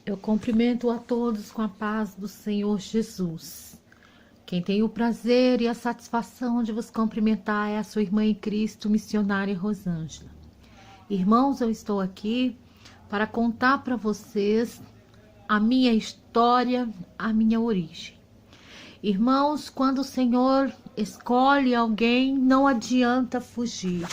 Eu cumprimento a todos com a paz do Senhor Jesus. Quem tem o prazer e a satisfação de vos cumprimentar é a sua irmã em Cristo, missionária Rosângela. Irmãos, eu estou aqui para contar para vocês a minha história, a minha origem. Irmãos, quando o Senhor escolhe alguém, não adianta fugir.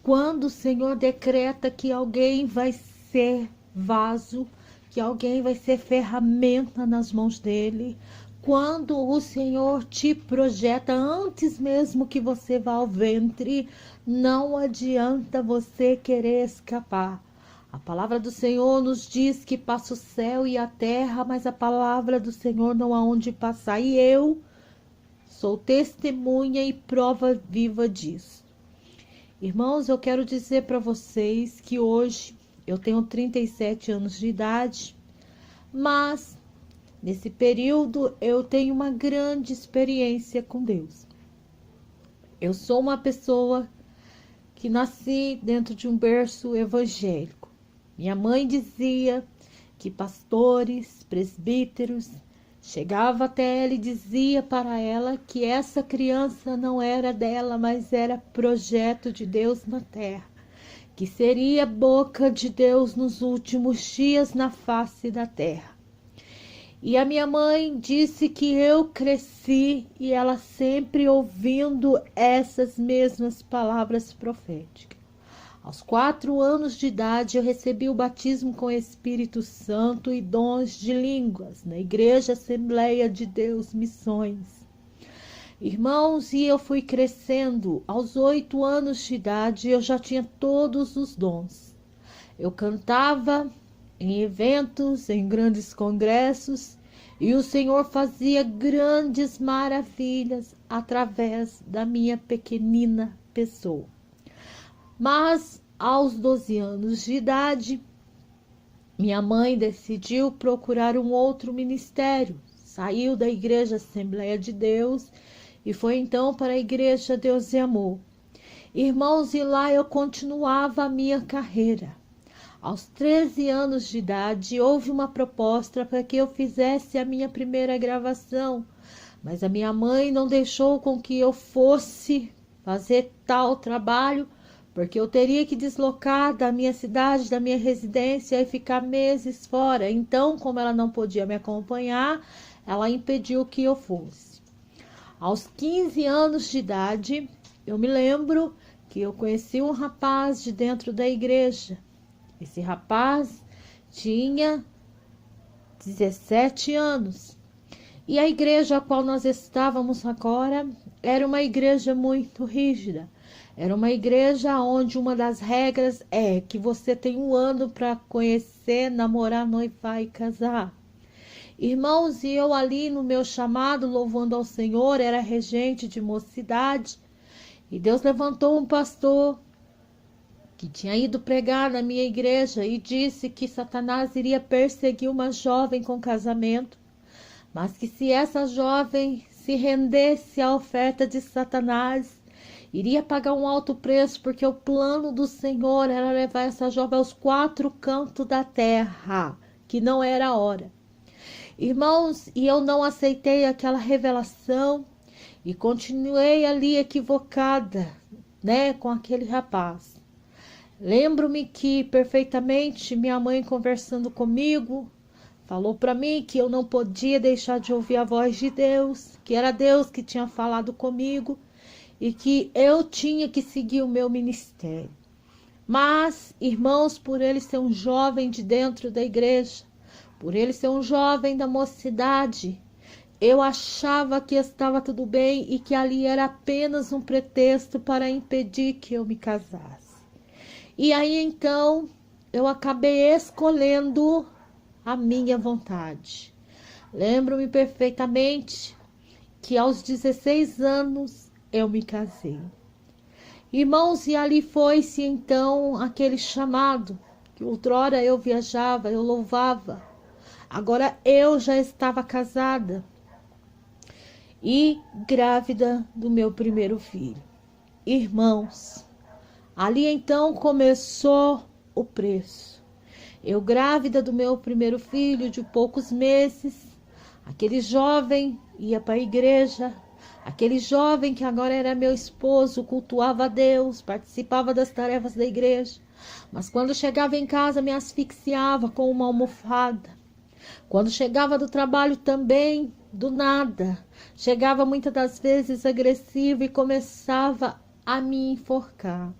Quando o Senhor decreta que alguém vai ser vaso, que alguém vai ser ferramenta nas mãos dele, quando o Senhor te projeta antes mesmo que você vá ao ventre, não adianta você querer escapar. A palavra do Senhor nos diz que passa o céu e a terra, mas a palavra do Senhor não há onde passar. E eu sou testemunha e prova viva disso. Irmãos, eu quero dizer para vocês que hoje eu tenho 37 anos de idade, mas nesse período eu tenho uma grande experiência com Deus. Eu sou uma pessoa que nasci dentro de um berço evangélico. Minha mãe dizia que pastores, presbíteros, chegava até ela e dizia para ela que essa criança não era dela, mas era projeto de Deus na terra, que seria boca de Deus nos últimos dias na face da terra. E a minha mãe disse que eu cresci e ela sempre ouvindo essas mesmas palavras proféticas. Aos 4 anos de idade, eu recebi o batismo com o Espírito Santo e dons de línguas na Igreja Assembleia de Deus Missões. Irmãos, e eu fui crescendo. Aos 8 anos de idade, eu já tinha todos os dons. Eu cantava em eventos, em grandes congressos, e o Senhor fazia grandes maravilhas através da minha pequenina pessoa. Mas aos 12 anos de idade, minha mãe decidiu procurar um outro ministério. Saiu da Igreja Assembleia de Deus e foi então para a Igreja Deus e Amor. Irmãos, e lá eu continuava a minha carreira. Aos 13 anos de idade, houve uma proposta para que eu fizesse a minha primeira gravação, mas a minha mãe não deixou com que eu fosse fazer tal trabalho, porque eu teria que deslocar da minha cidade, da minha residência e ficar meses fora. Então, como ela não podia me acompanhar, ela impediu que eu fosse. Aos 15 anos de idade, eu me lembro que eu conheci um rapaz de dentro da igreja. Esse rapaz tinha 17 anos. E a igreja a qual nós estávamos agora era uma igreja muito rígida. Era uma igreja onde uma das regras é que você tem 1 ano para conhecer, namorar, noivar e casar. Irmãos, e eu ali no meu chamado, louvando ao Senhor, era regente de mocidade. E Deus levantou um pastor que tinha ido pregar na minha igreja e disse que Satanás iria perseguir uma jovem com casamento, mas que se essa jovem se rendesse à oferta de Satanás, iria pagar um alto preço, porque o plano do Senhor era levar essa jovem aos 4 cantos da terra, que não era a hora. Irmãos, e eu não aceitei aquela revelação e continuei ali equivocada, com aquele rapaz. Lembro-me que perfeitamente minha mãe conversando comigo, falou para mim que eu não podia deixar de ouvir a voz de Deus, que era Deus que tinha falado comigo e que eu tinha que seguir o meu ministério. Mas, irmãos, por ele ser um jovem de dentro da igreja, por ele ser um jovem da mocidade, eu achava que estava tudo bem e que ali era apenas um pretexto para impedir que eu me casasse. E aí então eu acabei escolhendo a minha vontade. Lembro-me perfeitamente que aos 16 anos eu me casei. Irmãos, e ali foi-se então aquele chamado, que outrora eu viajava, eu louvava. Agora eu já estava casada e grávida do meu primeiro filho. Irmãos, ali então começou o preço. Eu grávida do meu primeiro filho de poucos meses, aquele jovem ia para a igreja, aquele jovem que agora era meu esposo, cultuava a Deus, participava das tarefas da igreja, mas quando chegava em casa me asfixiava com uma almofada. Quando chegava do trabalho também, do nada, chegava muitas das vezes agressivo e começava a me enforcar.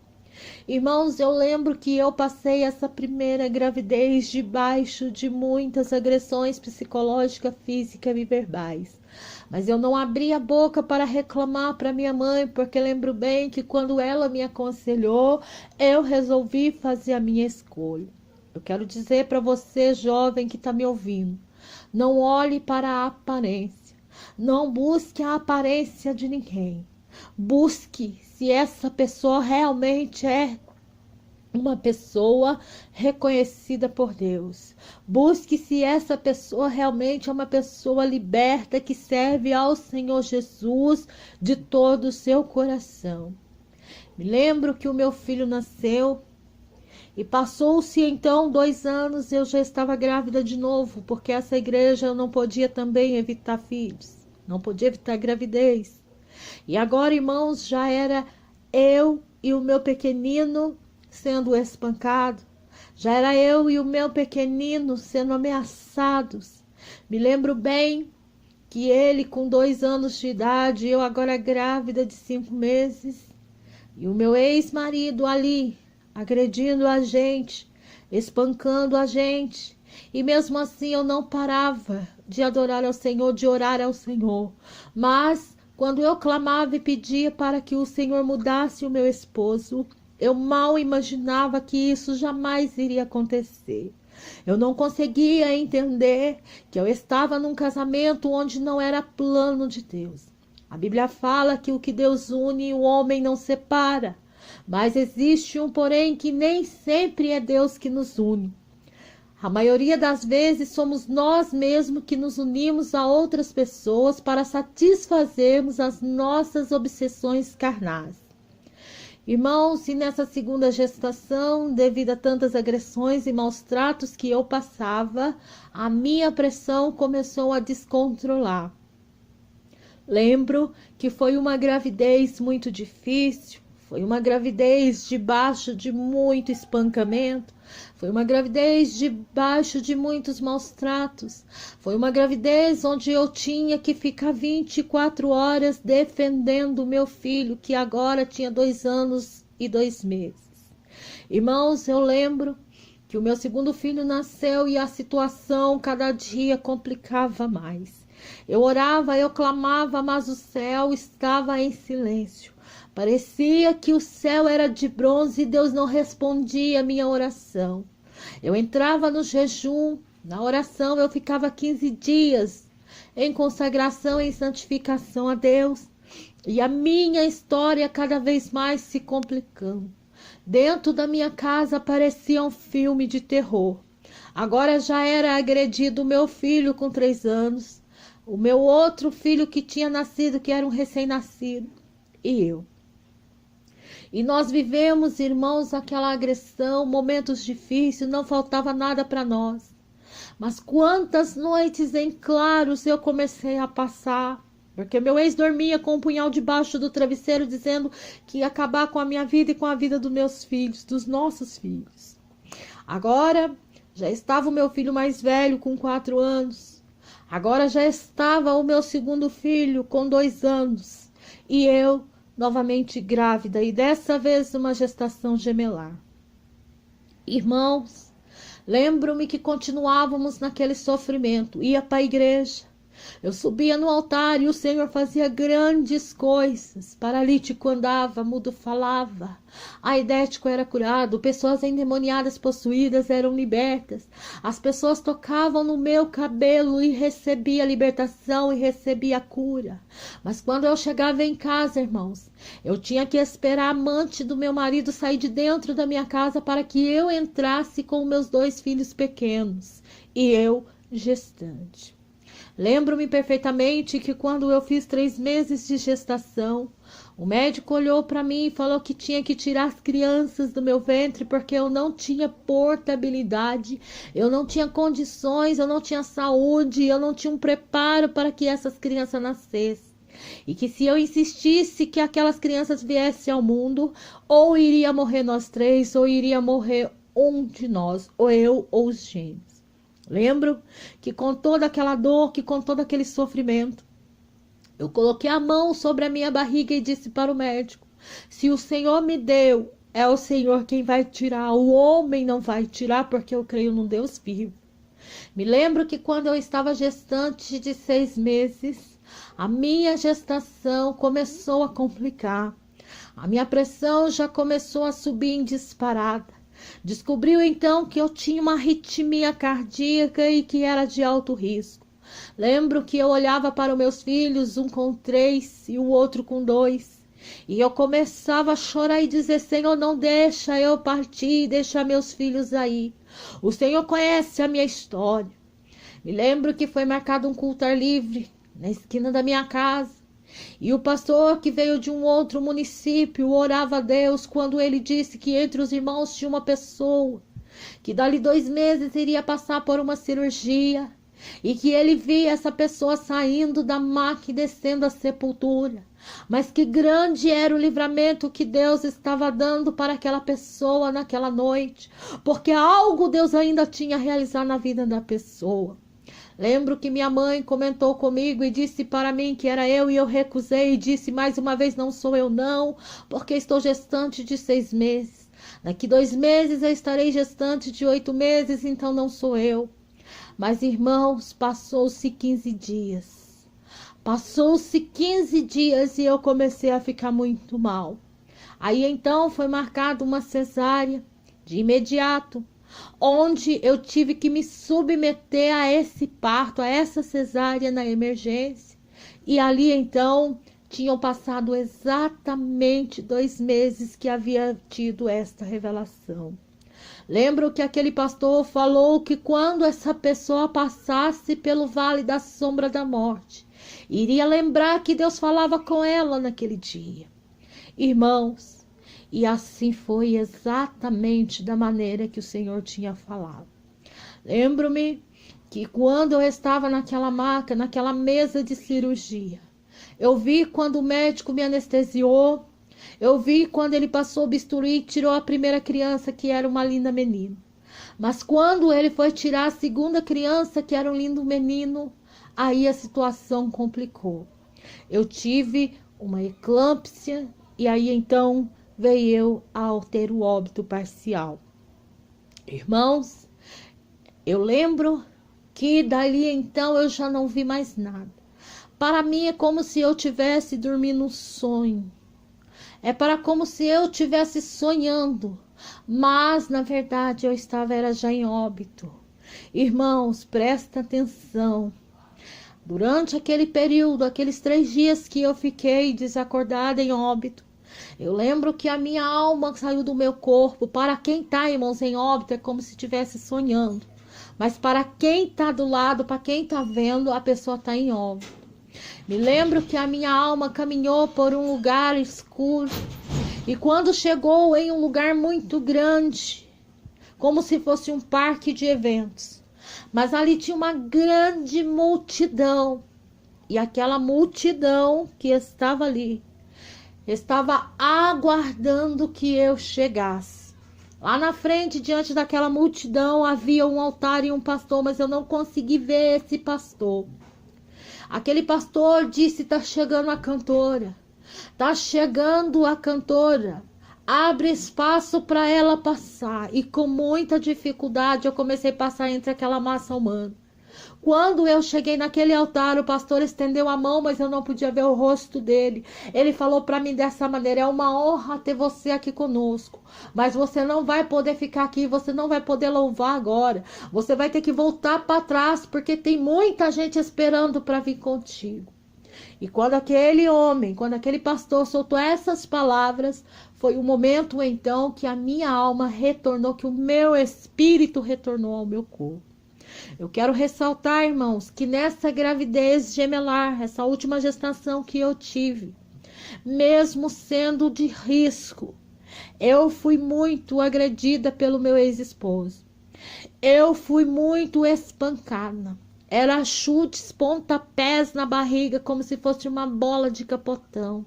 Irmãos, eu lembro que eu passei essa primeira gravidez debaixo de muitas agressões psicológicas, físicas e verbais. Mas eu não abri a boca para reclamar para minha mãe, porque lembro bem que quando ela me aconselhou, eu resolvi fazer a minha escolha. Eu quero dizer para você, jovem que está me ouvindo, não olhe para a aparência, não busque a aparência de ninguém. Busque se essa pessoa realmente é uma pessoa reconhecida por Deus. Busque se essa pessoa realmente é uma pessoa liberta que serve ao Senhor Jesus de todo o seu coração. Me lembro que o meu filho nasceu e passou-se então 2 anos, eu já estava grávida de novo, porque essa igreja eu não podia também evitar filhos, não podia evitar gravidez. E agora, irmãos, já era eu e o meu pequenino sendo espancado. Já era eu e o meu pequenino sendo ameaçados. Me lembro bem que ele com 2 anos de idade, eu agora grávida de 5 meses, e o meu ex-marido ali agredindo a gente, espancando a gente. E mesmo assim eu não parava de adorar ao Senhor, de orar ao Senhor. Mas quando eu clamava e pedia para que o Senhor mudasse o meu esposo, eu mal imaginava que isso jamais iria acontecer. Eu não conseguia entender que eu estava num casamento onde não era plano de Deus. A Bíblia fala que o que Deus une, o homem não separa. Mas existe um porém que nem sempre é Deus que nos une. A maioria das vezes somos nós mesmos que nos unimos a outras pessoas para satisfazermos as nossas obsessões carnais. Irmãos, e nessa segunda gestação, devido a tantas agressões e maus tratos que eu passava, a minha pressão começou a descontrolar. Lembro que foi uma gravidez muito difícil, foi uma gravidez debaixo de muito espancamento, foi uma gravidez debaixo de muitos maus tratos, foi uma gravidez onde eu tinha que ficar 24 horas defendendo o meu filho, que agora tinha 2 anos e 2 meses. Irmãos, eu lembro que o meu segundo filho nasceu e a situação cada dia complicava mais. Eu orava, eu clamava, mas o céu estava em silêncio. Parecia que o céu era de bronze e Deus não respondia a minha oração. Eu entrava no jejum, na oração eu ficava 15 dias em consagração e em santificação a Deus. E a minha história cada vez mais se complicando. Dentro da minha casa parecia um filme de terror. Agora já era agredido o meu filho com 3 anos, o meu outro filho que tinha nascido, que era um recém-nascido, e eu. E nós vivemos, irmãos, aquela agressão, momentos difíceis, não faltava nada para nós. Mas quantas noites em claros eu comecei a passar, porque meu ex dormia com um punhal debaixo do travesseiro, dizendo que ia acabar com a minha vida e com a vida dos meus filhos, dos nossos filhos. Agora já estava o meu filho mais velho, com 4 anos. Agora já estava o meu segundo filho, com 2 anos. E eu novamente grávida, e dessa vez uma gestação gemelar. Irmãos, lembro-me que continuávamos naquele sofrimento, ia para a igreja, eu subia no altar e o Senhor fazia grandes coisas, paralítico andava, mudo falava, aidético era curado, pessoas endemoniadas possuídas eram libertas, as pessoas tocavam no meu cabelo e recebia libertação e recebia cura. Mas quando eu chegava em casa, irmãos, eu tinha que esperar a amante do meu marido sair de dentro da minha casa para que eu entrasse com meus 2 filhos pequenos e eu gestante. Lembro-me perfeitamente que quando eu fiz 3 meses de gestação, o médico olhou para mim e falou que tinha que tirar as crianças do meu ventre porque eu não tinha portabilidade, eu não tinha condições, eu não tinha saúde, eu não tinha um preparo para que essas crianças nascessem. E que se eu insistisse que aquelas crianças viessem ao mundo, ou iria morrer nós três, ou iria morrer um de nós, ou eu ou os gêmeos. Lembro que com toda aquela dor, que com todo aquele sofrimento, eu coloquei a mão sobre a minha barriga e disse para o médico: se o Senhor me deu, é o Senhor quem vai tirar, o homem não vai tirar, porque eu creio num Deus vivo. Me lembro que quando eu estava gestante de 6 meses, a minha gestação começou a complicar. A minha pressão já começou a subir em disparada. Descobriu então que eu tinha uma arritmia cardíaca e que era de alto risco. Lembro que eu olhava para os meus filhos, um com 3 e o outro com 2. E eu começava a chorar e dizer: Senhor, não deixa eu partir, deixa meus filhos aí. O Senhor conhece a minha história. Me lembro que foi marcado um culto ar livre na esquina da minha casa. E o pastor, que veio de um outro município, orava a Deus quando ele disse que entre os irmãos tinha uma pessoa que dali 2 meses iria passar por uma cirurgia e que ele via essa pessoa saindo da maca e descendo a sepultura. Mas que grande era o livramento que Deus estava dando para aquela pessoa naquela noite, porque algo Deus ainda tinha a realizar na vida da pessoa. Lembro que minha mãe comentou comigo e disse para mim que era eu, e eu recusei e disse mais uma vez: não sou eu não, porque estou gestante de 6 meses. Daqui 2 meses eu estarei gestante de 8 meses, então não sou eu. Mas, irmãos, passou-se 15 dias. Passou-se 15 dias e eu comecei a ficar muito mal. Aí então foi marcada uma cesárea de imediato, onde eu tive que me submeter a esse parto, a essa cesárea na emergência. E ali então tinham passado exatamente 2 meses que havia tido esta revelação. Lembro que aquele pastor falou que quando essa pessoa passasse pelo vale da sombra da morte, iria lembrar que Deus falava com ela naquele dia. Irmãos, e assim foi exatamente da maneira que o Senhor tinha falado. Lembro-me que quando eu estava naquela maca, naquela mesa de cirurgia, eu vi quando o médico me anestesiou, eu vi quando ele passou o bisturi e tirou a primeira criança, que era uma linda menina. Mas quando ele foi tirar a segunda criança, que era um lindo menino, aí a situação complicou. Eu tive uma eclâmpsia e aí então veio eu a ter o óbito parcial. Irmãos, eu lembro que dali então eu já não vi mais nada. Para mim é como se eu tivesse dormindo um sonho. É para como se eu tivesse sonhando, mas na verdade eu estava era já em óbito. Irmãos, presta atenção. Durante aquele período, aqueles 3 dias que eu fiquei desacordada em óbito, eu lembro que a minha alma saiu do meu corpo. Para quem está, irmãos, em óbito, é como se estivesse sonhando. Mas para quem está do lado, para quem está vendo, a pessoa está em óbito. Me lembro que a minha alma caminhou por um lugar escuro. E quando chegou em um lugar muito grande, como se fosse um parque de eventos, mas ali tinha uma grande multidão. E aquela multidão que estava ali estava aguardando que eu chegasse. Lá na frente, diante daquela multidão, havia um altar e um pastor, mas eu não consegui ver esse pastor. Aquele pastor disse: tá chegando a cantora. Tá chegando a cantora. Abre espaço para ela passar. E com muita dificuldade eu comecei a passar entre aquela massa humana. Quando eu cheguei naquele altar, o pastor estendeu a mão, mas eu não podia ver o rosto dele. Ele falou para mim dessa maneira: é uma honra ter você aqui conosco, mas você não vai poder ficar aqui, você não vai poder louvar agora. Você vai ter que voltar para trás, porque tem muita gente esperando para vir contigo. E quando aquele homem, quando aquele pastor soltou essas palavras, foi o momento então que a minha alma retornou, que o meu espírito retornou ao meu corpo. Eu quero ressaltar, irmãos, que nessa gravidez gemelar, essa última gestação que eu tive, mesmo sendo de risco, eu fui muito agredida pelo meu ex-esposo. Eu fui muito espancada. Era chutes, pontapés na barriga, como se fosse uma bola de capotão.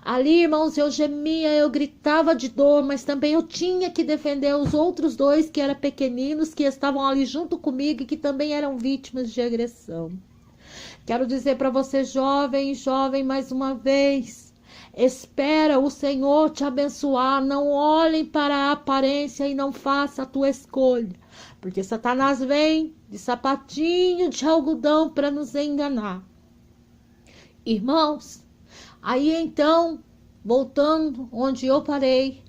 Ali, irmãos, eu gemia, eu gritava de dor, mas também eu tinha que defender os outros dois que eram pequeninos, que estavam ali junto comigo e que também eram vítimas de agressão. Quero dizer para você, jovem, mais uma vez, espera o Senhor te abençoar, não olhem para a aparência e não faça a tua escolha, porque Satanás vem de sapatinho de algodão para nos enganar. Irmãos, aí então, voltando onde eu parei,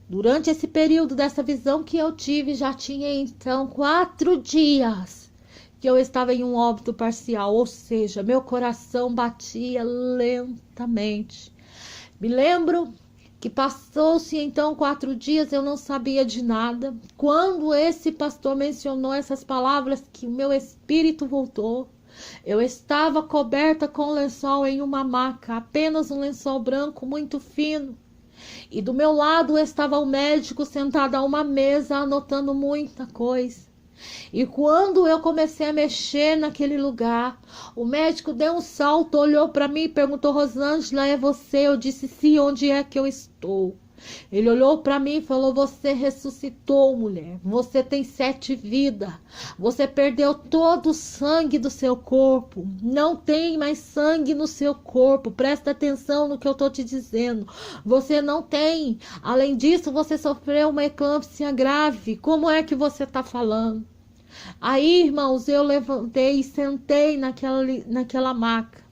durante esse período dessa visão que eu tive, já tinha então 4 dias que eu estava em um óbito parcial, ou seja, meu coração batia lentamente. Me lembro que passou-se então 4 dias, eu não sabia de nada. Quando esse pastor mencionou essas palavras, que o meu espírito voltou. Eu estava coberta com lençol em uma maca, apenas um lençol branco muito fino. E do meu lado estava o médico sentado a uma mesa, anotando muita coisa. E quando eu comecei a mexer naquele lugar, o médico deu um salto, olhou para mim e perguntou: Rosângela, é você? Eu disse: sim, onde é que eu estou? Ele olhou para mim e falou: você ressuscitou, mulher. Você tem 7 vidas. Você perdeu todo o sangue do seu corpo. Não tem mais sangue no seu corpo. Presta atenção no que eu estou te dizendo. Você não tem. Além disso, você sofreu uma eclâmpsia grave. Como é que você está falando? Aí, irmãos, eu levantei e sentei naquela maca.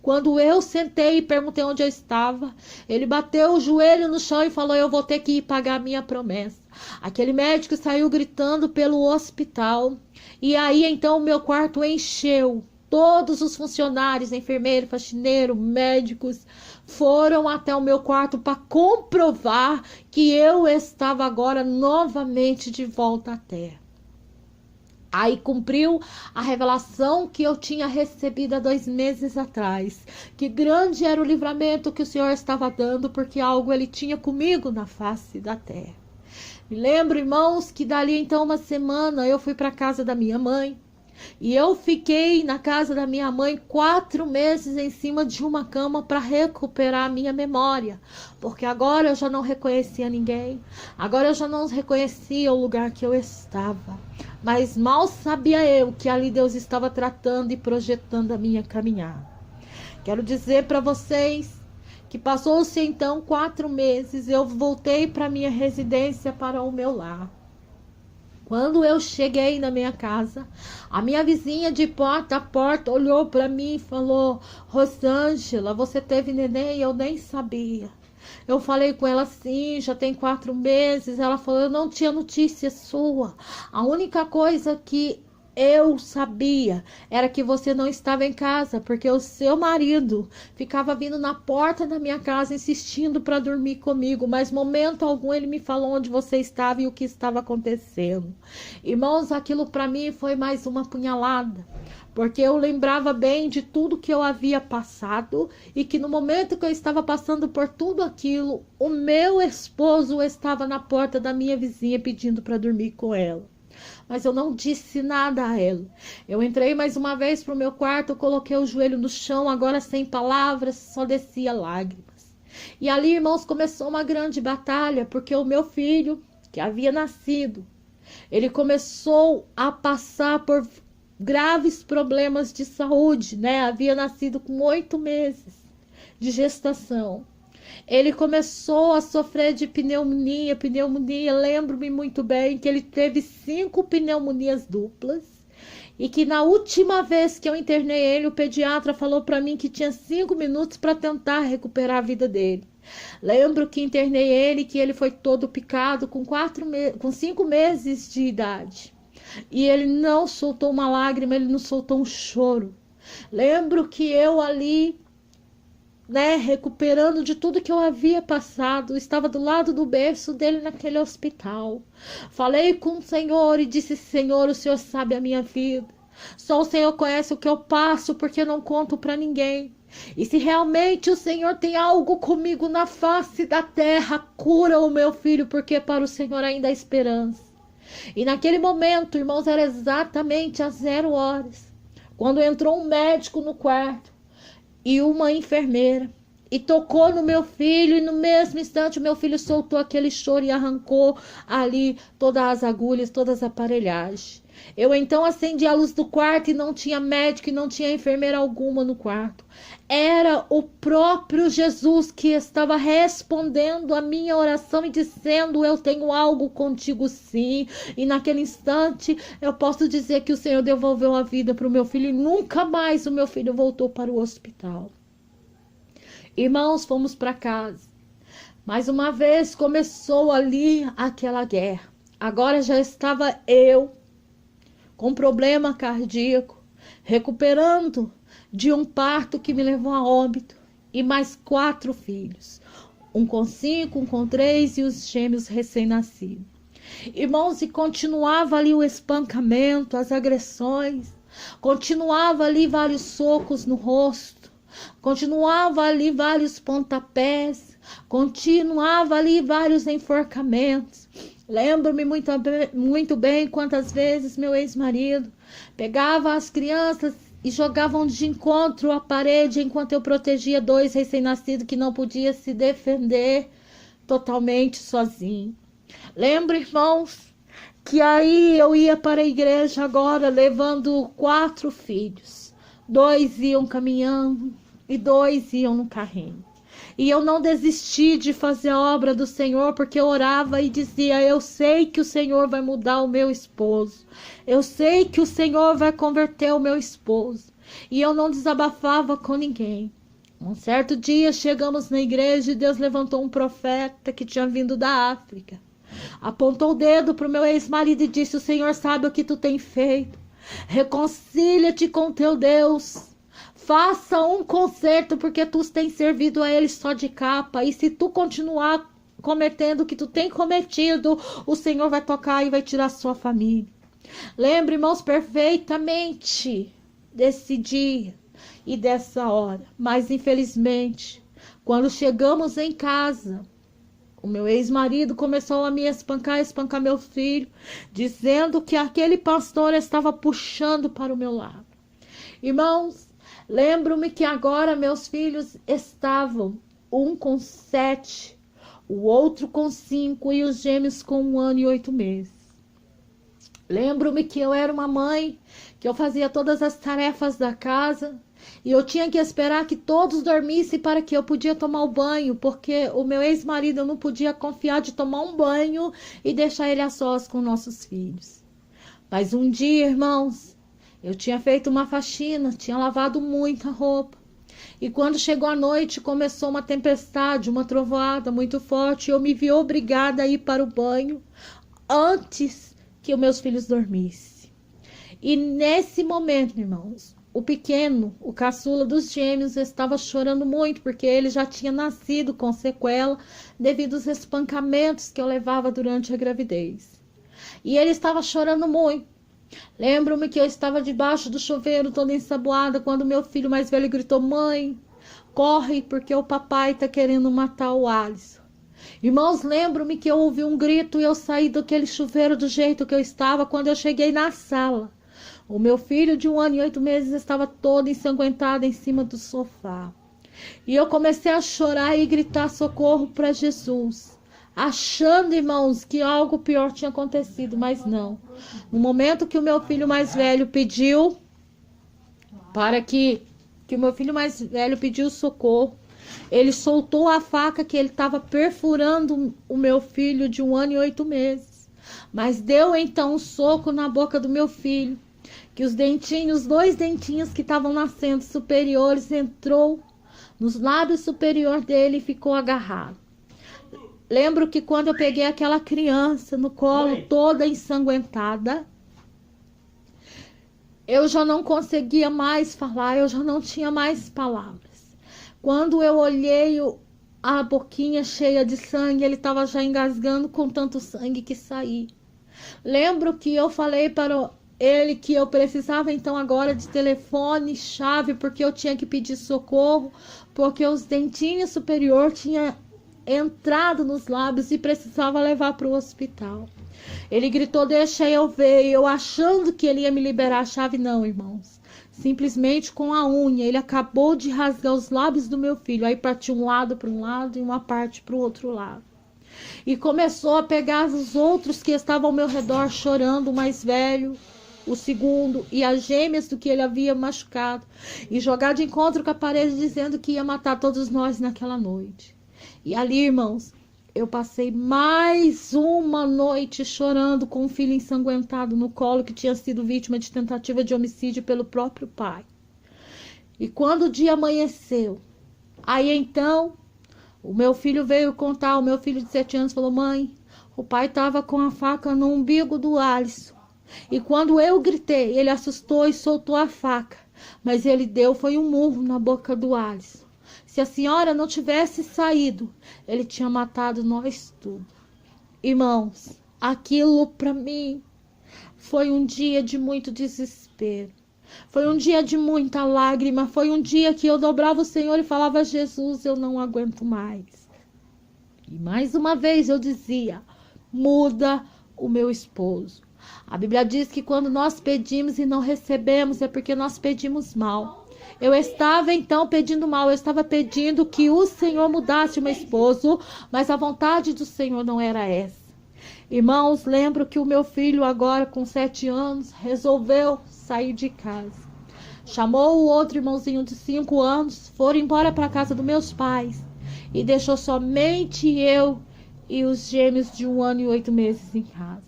Quando eu sentei e perguntei onde eu estava, ele bateu o joelho no chão e falou: eu vou ter que ir pagar a minha promessa. Aquele médico saiu gritando pelo hospital. E aí, então, o meu quarto encheu. Todos os funcionários, enfermeiro, faxineiro, médicos, foram até o meu quarto para comprovar que eu estava agora novamente de volta à terra. Aí cumpriu a revelação que eu tinha recebido há 2 meses atrás. Que grande era o livramento que o Senhor estava dando, porque algo ele tinha comigo na face da terra. Me lembro, irmãos, que dali então uma semana eu fui para a casa da minha mãe. E eu fiquei na casa da minha mãe 4 meses em cima de uma cama para recuperar a minha memória. Porque agora eu já não reconhecia ninguém. Agora eu já não reconhecia o lugar que eu estava. Mas mal sabia eu que ali Deus estava tratando e projetando a minha caminhada. Quero dizer para vocês que passou-se então 4 meses, eu voltei para minha residência, para o meu lar. Quando eu cheguei na minha casa, a minha vizinha de porta a porta olhou para mim e falou: Rosângela, você teve neném? Eu nem sabia. Eu falei com ela: sim, já tem 4 meses. Ela falou: eu não tinha notícia sua. A única coisa que eu sabia era que você não estava em casa, porque o seu marido ficava vindo na porta da minha casa insistindo para dormir comigo, mas momento algum ele me falou onde você estava e o que estava acontecendo. Irmãos, aquilo para mim foi mais uma punhalada, porque eu lembrava bem de tudo que eu havia passado e que no momento que eu estava passando por tudo aquilo, o meu esposo estava na porta da minha vizinha pedindo para dormir com ela. Mas eu não disse nada a ela. Eu entrei mais uma vez para o meu quarto, coloquei o joelho no chão, agora sem palavras, só descia lágrimas. E ali, irmãos, começou uma grande batalha, porque o meu filho, que havia nascido, ele começou a passar por graves problemas de saúde, né? Havia nascido com 8 meses de gestação. Ele começou a sofrer de pneumonia, lembro-me muito bem que ele teve 5 pneumonias duplas e que na última vez que eu internei ele, o pediatra falou para mim que tinha 5 minutos para tentar recuperar a vida dele. Lembro que internei ele, que ele foi todo picado com 5 meses de idade e ele não soltou uma lágrima, ele não soltou um choro. Lembro que eu ali né, recuperando de tudo que eu havia passado. Estava do lado do berço dele naquele hospital. Falei com o Senhor e disse: Senhor, o Senhor sabe a minha vida. Só o Senhor conhece o que eu passo, porque eu não conto para ninguém. E se realmente o Senhor tem algo comigo na face da terra, cura o meu filho, porque para o Senhor ainda há esperança. E naquele momento, irmãos, era exatamente às 0 horas, quando entrou um médico no quarto e uma enfermeira, e tocou no meu filho, e no mesmo instante o meu filho soltou aquele choro e arrancou ali todas as agulhas, todas as aparelhagens. Eu então acendi a luz do quarto e não tinha médico e não tinha enfermeira alguma no quarto. Era o próprio Jesus que estava respondendo a minha oração e dizendo: eu tenho algo contigo, sim. E naquele instante eu posso dizer que o Senhor devolveu a vida para o meu filho e nunca mais o meu filho voltou para o hospital. Irmãos, fomos para casa. Mais uma vez começou ali aquela guerra. Agora já estava eu com problema cardíaco, recuperando de um parto que me levou a óbito, e mais 4 filhos, um com 5, um com 3 e os gêmeos recém-nascidos. Irmãos, e continuava ali o espancamento, as agressões, continuava ali vários socos no rosto, continuava ali vários pontapés, continuava ali vários enforcamentos. Lembro-me muito bem quantas vezes meu ex-marido pegava as crianças e jogavam de encontro à parede enquanto eu protegia 2 recém-nascidos que não podiam se defender totalmente sozinho. Lembro, irmãos, que aí eu ia para a igreja agora levando 4 filhos. 2 iam caminhando e 2 iam no carrinho. E eu não desisti de fazer a obra do Senhor, porque eu orava e dizia: eu sei que o Senhor vai mudar o meu esposo. Eu sei que o Senhor vai converter o meu esposo. E eu não desabafava com ninguém. Um certo dia chegamos na igreja e Deus levantou um profeta que tinha vindo da África. Apontou o dedo para o meu ex-marido e disse: o Senhor sabe o que tu tem feito. Reconcilia-te com teu Deus. Faça um conserto, porque tu tens servido a ele só de capa. E se tu continuar cometendo o que tu tem cometido, o Senhor vai tocar e vai tirar sua família. Lembro, irmãos, perfeitamente desse dia e dessa hora. Mas, infelizmente, quando chegamos em casa, o meu ex-marido começou a me espancar meu filho, dizendo que aquele pastor estava puxando para o meu lado. Irmãos, lembro-me que agora meus filhos estavam, um com 7, o outro com 5 e os gêmeos com 1 ano e 8 meses. Lembro-me que eu era uma mãe, que eu fazia todas as tarefas da casa e eu tinha que esperar que todos dormissem para que eu podia tomar o banho, porque o meu ex-marido, eu não podia confiar de tomar um banho e deixar ele a sós com nossos filhos. Mas um dia, irmãos, eu tinha feito uma faxina, tinha lavado muita roupa. E quando chegou a noite, começou uma tempestade, uma trovoada muito forte. E eu me vi obrigada a ir para o banho antes que os meus filhos dormissem. E nesse momento, irmãos, o pequeno, o caçula dos gêmeos, estava chorando muito, porque ele já tinha nascido com sequela devido aos espancamentos que eu levava durante a gravidez. E ele estava chorando muito. Lembro-me que eu estava debaixo do chuveiro toda ensaboada quando meu filho mais velho gritou: mãe, corre porque o papai está querendo matar o Alisson. Irmãos, lembro-me que eu ouvi um grito e eu saí daquele chuveiro do jeito que eu estava. Quando eu cheguei na sala, o meu filho de 1 ano e 8 meses estava todo ensanguentado em cima do sofá. E eu comecei a chorar e gritar socorro para Jesus, achando, irmãos, que algo pior tinha acontecido, mas não. No momento que o meu filho mais velho pediu para que o meu filho mais velho pediu socorro, ele soltou a faca que ele estava perfurando o meu filho de 1 ano e 8 meses. Mas deu então um soco na boca do meu filho, que os dentinhos, 2 dentinhos que estavam nascendo superiores, entrou nos lábios superiores dele e ficou agarrado. Lembro que quando eu peguei aquela criança no colo, toda ensanguentada, eu já não conseguia mais falar, eu já não tinha mais palavras. Quando eu olhei a boquinha cheia de sangue, ele estava já engasgando com tanto sangue que saía. Lembro que eu falei para ele que eu precisava então agora de telefone, chave, porque eu tinha que pedir socorro, porque os dentinhos superior tinha entrado nos lábios e precisava levar para o hospital. Ele gritou, deixa eu ver, eu achando que ele ia me liberar a chave. Não, irmãos, simplesmente com a unha, ele acabou de rasgar os lábios do meu filho, aí partiu um lado para um lado e uma parte para o outro lado. E começou a pegar os outros que estavam ao meu redor chorando, o mais velho, o segundo e as gêmeas do que ele havia machucado, e jogar de encontro com a parede dizendo que ia matar todos nós naquela noite. E ali, irmãos, eu passei mais uma noite chorando com um filho ensanguentado no colo que tinha sido vítima de tentativa de homicídio pelo próprio pai. E quando o dia amanheceu, aí então o meu filho veio contar, o meu filho de 7 anos falou, mãe, o pai estava com a faca no umbigo do Alisson. E quando eu gritei, ele assustou e soltou a faca. Mas ele deu, foi um murro na boca do Alisson. Se a senhora não tivesse saído, ele tinha matado nós tudo. Irmãos, aquilo para mim foi um dia de muito desespero. Foi um dia de muita lágrima. Foi um dia que eu dobrava o Senhor e falava, Jesus, eu não aguento mais. E mais uma vez eu dizia, muda o meu esposo. A Bíblia diz que quando nós pedimos e não recebemos é porque nós pedimos mal. Eu estava então pedindo mal, eu estava pedindo que o Senhor mudasse o meu esposo, mas a vontade do Senhor não era essa. Irmãos, lembro que o meu filho agora com 7 anos resolveu sair de casa. Chamou o outro irmãozinho de 5 anos, foram embora para a casa dos meus pais e deixou somente eu e os gêmeos de 1 ano e 8 meses em casa.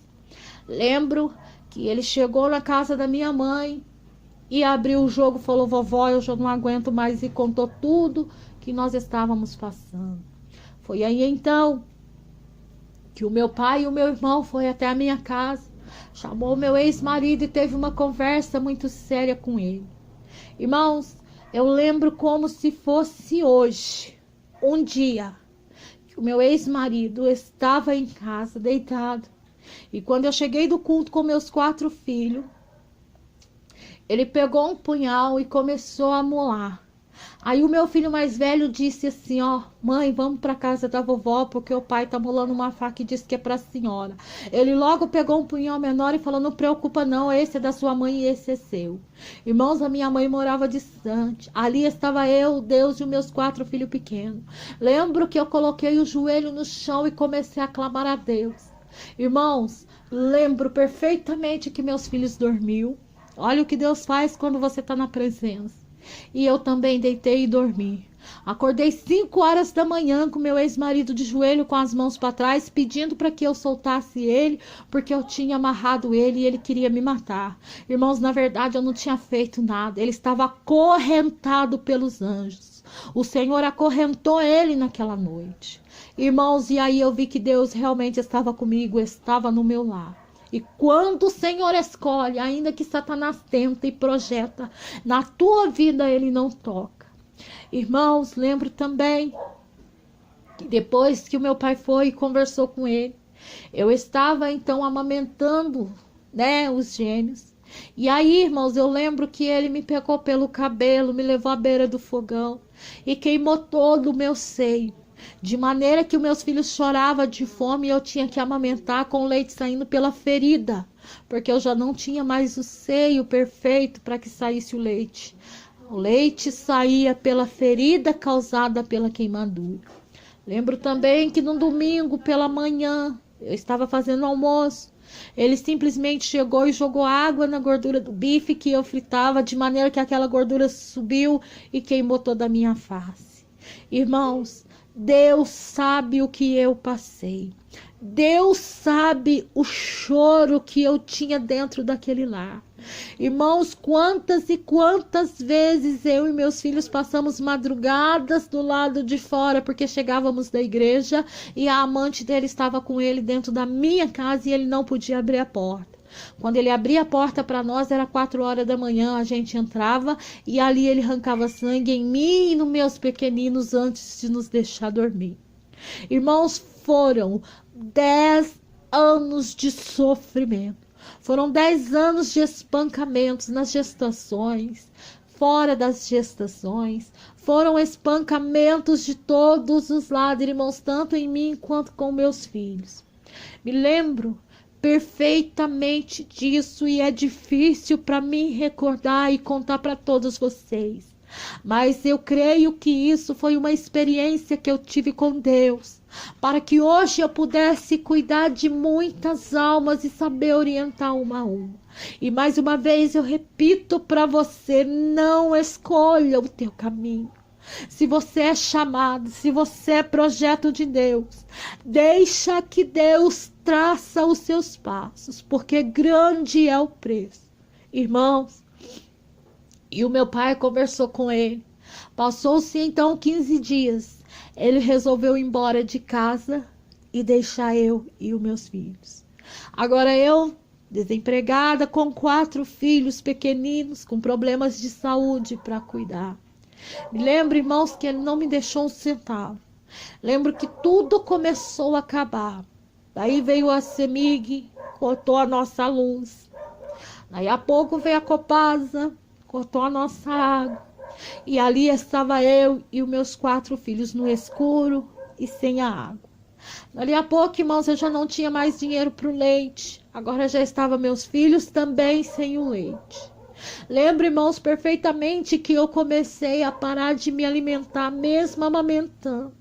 Lembro que ele chegou na casa da minha mãe e abriu o jogo, falou, vovó, eu já não aguento mais, e contou tudo que nós estávamos passando. Foi aí então que o meu pai e o meu irmão foi até a minha casa, chamou o meu ex-marido e teve uma conversa muito séria com ele. Irmãos, eu lembro como se fosse hoje, um dia, que o meu ex-marido estava em casa, deitado, e quando eu cheguei do culto com meus 4 filhos, ele pegou um punhal e começou a molar. Aí o meu filho mais velho disse assim, ó, mãe, vamos para casa da vovó, porque o pai tá molando uma faca e disse que é para a senhora. Ele logo pegou um punhal menor e falou, não preocupa não, esse é da sua mãe e esse é seu. Irmãos, a minha mãe morava distante. Ali estava eu, Deus e os meus 4 filhos pequenos. Lembro que eu coloquei o joelho no chão e comecei a clamar a Deus. Irmãos, lembro perfeitamente que meus filhos dormiam. Olha o que Deus faz quando você está na presença. E eu também deitei e dormi. Acordei 5 horas da manhã com meu ex-marido de joelho com as mãos para trás, pedindo para que eu soltasse ele, porque eu tinha amarrado ele e ele queria me matar. Irmãos, na verdade eu não tinha feito nada. Ele estava acorrentado pelos anjos. O Senhor acorrentou ele naquela noite. Irmãos, e aí eu vi que Deus realmente estava comigo, estava no meu lar. E quando o Senhor escolhe, ainda que Satanás tenta e projeta, na tua vida ele não toca. Irmãos, lembro também que depois que o meu pai foi e conversou com ele, eu estava então amamentando, os gêmeos. E aí, irmãos, eu lembro que ele me pegou pelo cabelo, me levou à beira do fogão e queimou todo o meu seio. De maneira que os meus filhos choravam de fome e eu tinha que amamentar com o leite saindo pela ferida, porque eu já não tinha mais o seio perfeito para que saísse o leite. O leite saía pela ferida causada pela queimadura. Lembro também que no domingo pela manhã, eu estava fazendo almoço, ele simplesmente chegou e jogou água na gordura do bife que eu fritava, de maneira que aquela gordura subiu e queimou toda a minha face. Irmãos, Deus sabe o que eu passei. Deus sabe o choro que eu tinha dentro daquele lar. Irmãos, quantas e quantas vezes eu e meus filhos passamos madrugadas do lado de fora, porque chegávamos da igreja e a amante dele estava com ele dentro da minha casa e ele não podia abrir a porta. Quando ele abria a porta para nós, era 4 horas da manhã, a gente entrava e ali ele arrancava sangue em mim e nos meus pequeninos antes de nos deixar dormir. Irmãos, foram 10 anos de sofrimento. Foram 10 anos de espancamentos nas gestações, fora das gestações. Foram espancamentos de todos os lados, irmãos, tanto em mim quanto com meus filhos. Me lembro perfeitamente disso e é difícil para mim recordar e contar para todos vocês. Mas eu creio que isso foi uma experiência que eu tive com Deus, para que hoje eu pudesse cuidar de muitas almas e saber orientar uma a uma. E mais uma vez eu repito para você, não escolha o teu caminho. Se você é chamado, se você é projeto de Deus, deixa que Deus traça os seus passos, porque grande é o preço. Irmãos, e o meu pai conversou com ele. Passou-se então 15 dias. Ele resolveu ir embora de casa e deixar eu e os meus filhos. Agora eu, desempregada, com 4 filhos pequeninos, com problemas de saúde para cuidar. Me lembro, irmãos, que ele não me deixou um centavo. Lembro que tudo começou a acabar. Daí veio a CEMIG, cortou a nossa luz. Daí a pouco veio a Copasa, cortou a nossa água. E ali estava eu e os meus 4 filhos no escuro e sem a água. Dali a pouco, irmãos, eu já não tinha mais dinheiro para o leite. Agora já estavam meus filhos também sem o leite. Lembro, irmãos, perfeitamente que eu comecei a parar de me alimentar, mesmo amamentando.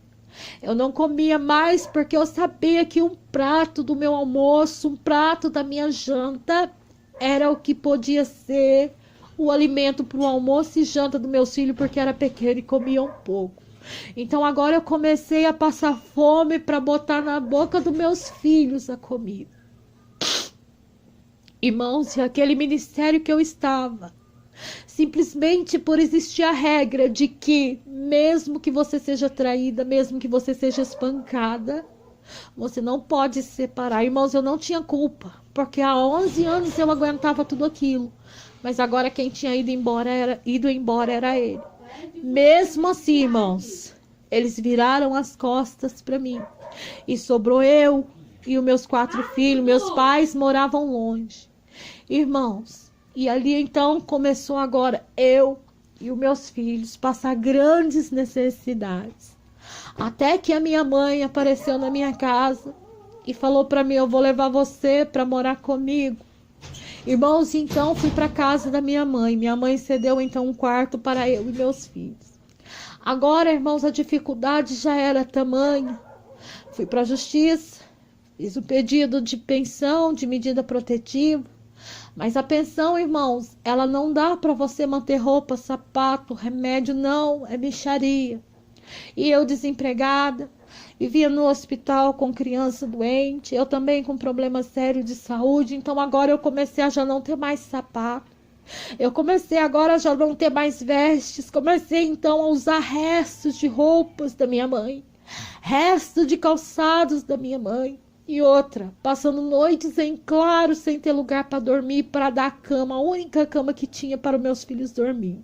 Eu não comia mais porque eu sabia que um prato do meu almoço, um prato da minha janta, era o que podia ser o alimento para o almoço e janta dos meus filhos, porque era pequeno e comia um pouco. Então agora eu comecei a passar fome para botar na boca dos meus filhos a comida. Irmãos, e aquele ministério que eu estava, simplesmente por existir a regra de que mesmo que você seja traída, mesmo que você seja espancada, você não pode se separar. Irmãos, eu não tinha culpa, porque há 11 anos eu aguentava tudo aquilo, mas agora quem tinha ido embora era ele. Mesmo assim, irmãos, eles viraram as costas para mim e sobrou eu e os meus 4 filhos. Meus pais moravam longe. Irmãos, e ali então começou agora eu e os meus filhos passar grandes necessidades. Até que a minha mãe apareceu na minha casa e falou para mim: eu vou levar você para morar comigo. Irmãos, então fui para casa da minha mãe. Minha mãe cedeu então um quarto para eu e meus filhos. Agora, irmãos, a dificuldade já era tamanha. Fui para a justiça, fiz o pedido de pensão, de medida protetiva. Mas a pensão, irmãos, ela não dá para você manter roupa, sapato, remédio, não, é mixaria. E eu desempregada, vivia no hospital com criança doente, eu também com problemas sérios de saúde. Então agora eu comecei a já não ter mais sapato. Eu comecei agora a já não ter mais vestes. Comecei então a usar restos de roupas da minha mãe, restos de calçados da minha mãe. E outra, passando noites em claro, sem ter lugar para dormir, para dar a cama, a única cama que tinha para os meus filhos dormir.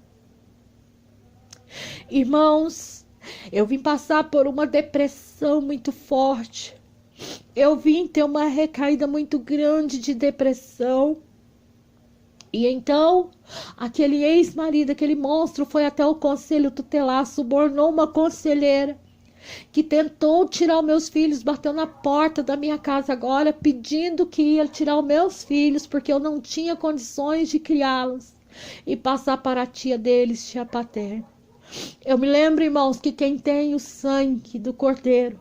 Irmãos, eu vim passar por uma depressão muito forte. Eu vim ter uma recaída muito grande de depressão. E então, aquele ex-marido, aquele monstro, foi até o conselho tutelar, subornou uma conselheira que tentou tirar os meus filhos, bateu na porta da minha casa agora, pedindo que ia tirar os meus filhos, porque eu não tinha condições de criá-los e passar para a tia deles, tia paterna. Eu me lembro, irmãos, que quem tem o sangue do Cordeiro,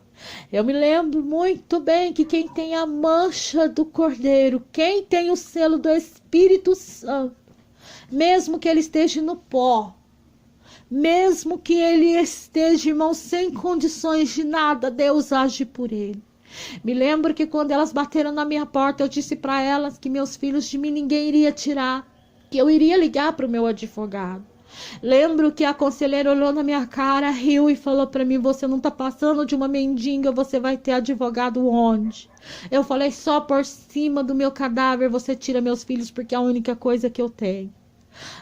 eu me lembro muito bem que quem tem a mancha do Cordeiro, quem tem o selo do Espírito Santo, mesmo que ele esteja no pó, mesmo que ele esteja, irmão, sem condições de nada, Deus age por ele. Me lembro que quando elas bateram na minha porta, eu disse para elas que meus filhos de mim ninguém iria tirar, que eu iria ligar para o meu advogado. Lembro que a conselheira olhou na minha cara, riu e falou para mim: você não tá passando de uma mendiga, você vai ter advogado onde? Eu falei: só por cima do meu cadáver você tira meus filhos, porque é a única coisa que eu tenho.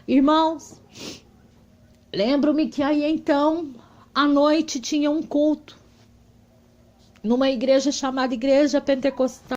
Irmãos, lembro-me que aí então, à noite tinha um culto numa igreja chamada Igreja Pentecostal.